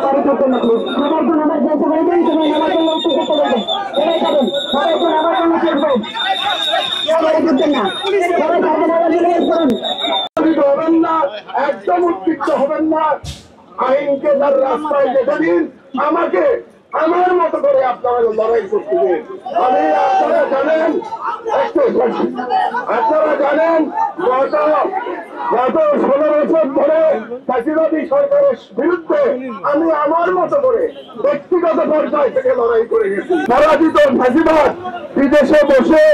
বাড়ি করতেন না প্লিজ। সবাই তো নামাজ যাইতে পারবেন, সবাই নামাজ পড়লে উঠতে করতে পারবেন, সবাই যাবেন, সবাই তো নামাজ পড়লে করবেন, কেউ বাড়ি করতেন না, সবাই তাকে নামাজ নিয়ে করুন। হবেন না, একদম উদ্বিগ্ন হবেন না। আইনকে তার রাস্তায় যেতে দিন, আমাকে আমার মতো করে আপনারা লড়াই করতে দিন। আপনারা জানেন গত 16 বছর ধরে ফ্যাসিবাদী সরকারের বিরুদ্ধে আমি আমার মতো করে ব্যক্তিগত পর্যায় থেকে লড়াই করে গেছি। পরাজিত ফ্যাসিবাদ বিদেশে বসে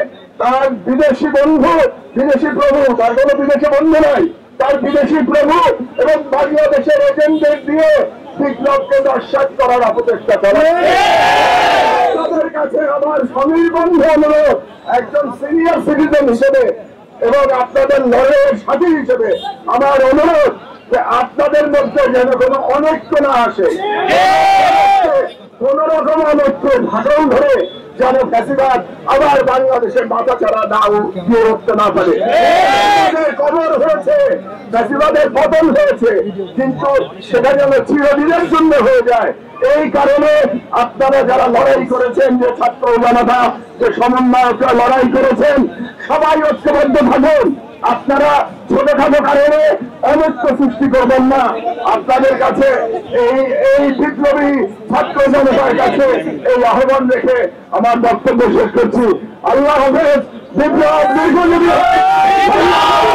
তার বিদেশি বন্ধু, বিদেশি প্রভু, তার কোনো বিদেশি বন্ধু নাই, তার বিদেশি প্রভু এবং বাংলাদেশের এজেন্টদের দিয়ে বিপ্লবকে নস্যাৎ করার অপচেষ্টা করে। তাদের কাছে আমার স্বামীর বন্ধু অনুরোধ, একজন সিনিয়র সিটিজেন হিসেবে এবং আপনাদের লড়াইয়ের সাথী হিসেবে আমার অনুরোধ যে আপনাদের মধ্যে যেন কোনো অনৈক্য না আসে, কোন রকম অনৈক্য ভাষণ ধরে যেন ফ্যাসিবাদ আবার বাংলাদেশের মাথা ছাড়া না দিয়ে উঠতে না পারে। খবর হয়েছে ফ্যাসিবাদের পতন হয়েছে, কিন্তু সেটা যেন চিরদিনের জন্য হয়ে যায়। এই কারণে আপনারা যারা লড়াই করেছেন, যে ছাত্র জনতা, যে সমন্বয়করা লড়াই করেছেন, সবাই ঐক্যবদ্ধ থাকুন। আপনারা ছোটখাটো কারণে অনৈক্য সৃষ্টি করবেন না। আপনাদের কাছে এই বিপ্লবী ছাত্র জনতার কাছে এই আহ্বান রেখে আমার বক্তব্য শেষ করছি। আল্লাহ হাফেজ। বিপ্লব দীর্ঘজীবী হোক।